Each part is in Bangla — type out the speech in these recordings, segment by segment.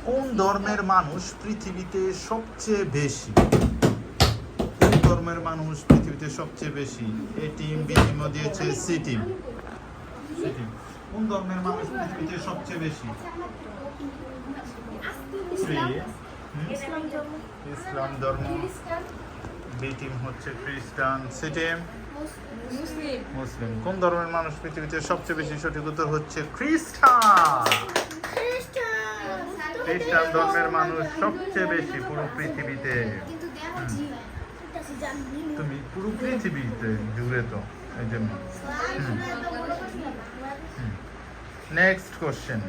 কোন ধর্মের মানুষ পৃথিবীতে সবচেয়ে বেশি? কোন ধর্মের মানুষ পৃথিবীতে সবচেয়ে বেশি? এ টিম, বি টিমও দিয়েছে, সি টিম। কোন ধর্মের মানুষ পৃথিবীতে সবচেয়ে বেশি? ইসলাম ধর্ম। বি টিম হচ্ছে খ্রিস্টান, সি টিম মুসলিম। কোন ধর্মের মানুষ পৃথিবীতে সবচেয়ে বেশি? সঠিক উত্তর হচ্ছে খ্রিস্টান। খ্রিস্টান ধর্মের মানুষ সবচেয়ে বেশি পুরো পৃথিবীতে। তুমি পুরো পৃথিবীতে জুড়ে তো এই জন্য। Next question.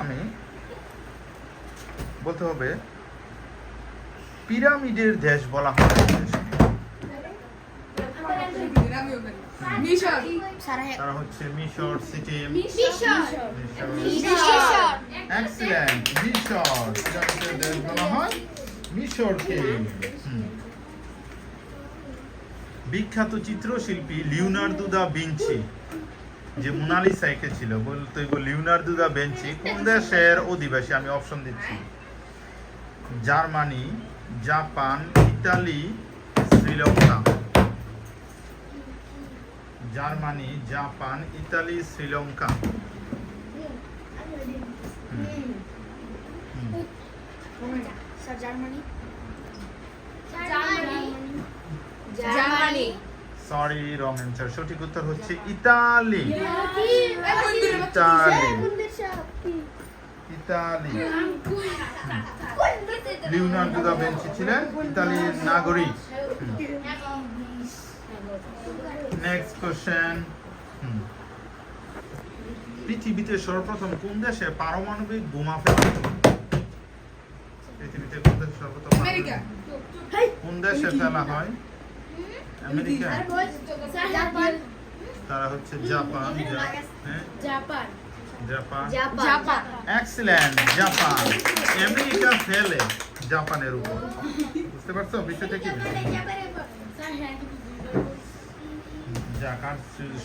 আমি বলতে হবে পিরামিডের দেশ বলা হয় তারা হচ্ছে মিশর, সিটি। এক্সিলেন্ট, মিশর। পিরামিডের দেশ বলা হয় মিশরকে। বিখ্যাত চিত্রশিল্পী লিওনার্দো দা ভিঞ্চি যে মোনালিসা এঁকেছিল, বলতে লিওনার্দো দা ভিঞ্চি কোন দেশের অধিবাসী? আমি অপশন দিচ্ছি: Germany, Japan, Italy, Sri Lanka. Germany, Japan, Italy, Sri Lanka. Sorry, wrong answer. সঠিক উত্তর হচ্ছে Italy. Italy. Leonardo da Vinci ছিলেন ইতালির নাগরিক। Next question. পৃথিবীতে সর্বপ্রথম কোন দেশে পারমাণবিক বোমা ফেলা হয়? পৃথিবীতে কোন দেশে সর্বপ্রথম কোন দেশে ফেলা হয়? আমেরিকা। তারা হচ্ছে Japan. Japan. Excellent, Japan. America ফেলে জাপানের উপর। বুঝতে পারছো বিষয়টা কি?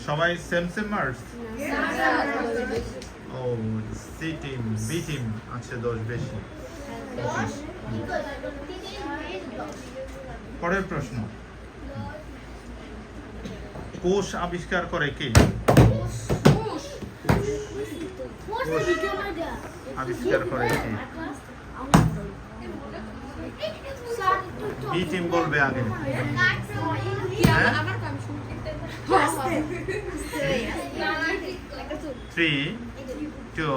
সবাই সেম সেম মার্কস। ও, সি টিম, বি টিম আছে 10 বেশি। পরের প্রশ্ন। কোষ আবিষ্কার করে কে? আবিষ্কার করে কে? বি টিম বলবে আগে। 3, 2,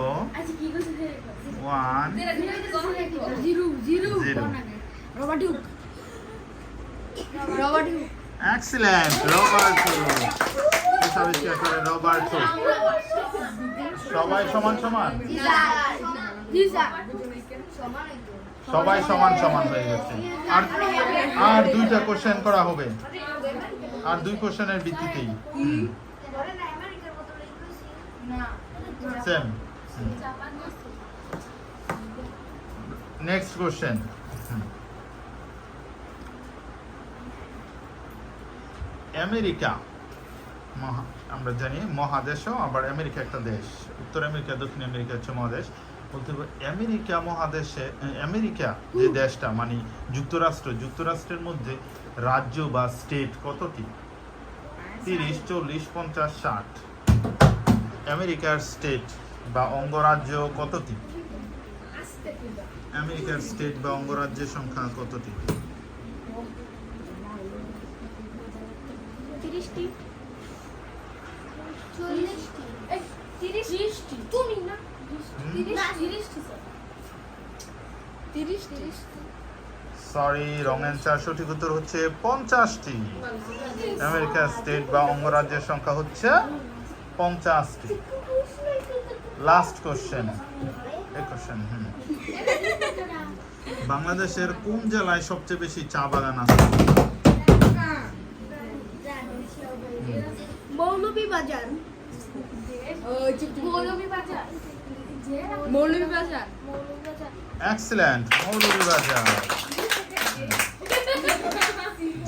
1, 0। Excellent, Robert Hooke. আবিষ্কার করে রবার্ট হুক। সবাই সমান সমান, সবাই সমান সমান হয়ে গেছে। আর দুইটা কোশ্চেন করা হবে, আর 2 কোশ্চেনের ভিত্তিতেই সেম। Next question. আমেরিকা আমরা জানি মহাদেশও, আবার আমেরিকা একটা দেশ। উত্তর আমেরিকা, দক্ষিণ আমেরিকা হচ্ছে মহাদেশ। বলতে হবে আমেরিকা মহাদেশে, আমেরিকা যে দেশটা মানে যুক্তরাষ্ট্র, যুক্তরাষ্ট্রের মধ্যে রাজ্য বা স্টেট কতটি? 30, 40, 50, 60। আমেরিকার স্টেট বা অঙ্গরাজ্য কতটি? আমেরিকার স্টেট বা অঙ্গরাজ্যের সংখ্যা কতটি? 30টি। Sorry, wrong answer. সঠিক উত্তর হচ্ছে 50টি। আমেরিকার স্টেট বা অঙ্গরাজ্যের সংখ্যা হচ্ছে 50টি। Last question. এই কোশ্চেন। বাংলাদেশের কোন জেলায় সবচেয়ে বেশি চা বাগান আছে? মৌলভীবাজার। এক্সিলেন্ট, মৌলভীবাজার।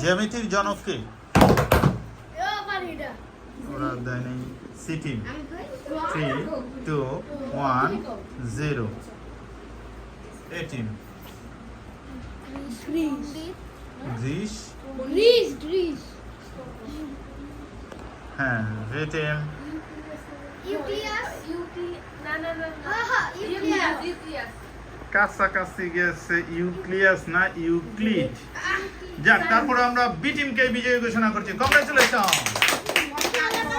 জ্যামিতির জনক কে? ওরা দেয় নাই, সি টিম। 3 2 1 0 18 গ্রিস হ্যাঁ রিটেন কাছাকাছি গেছে ইউক্লিয়াস না ইউক্লিড যাক তারপরে আমরা বি টিমকে বিজয়ী ঘোষণা করছি কংগ্রেচুলেশন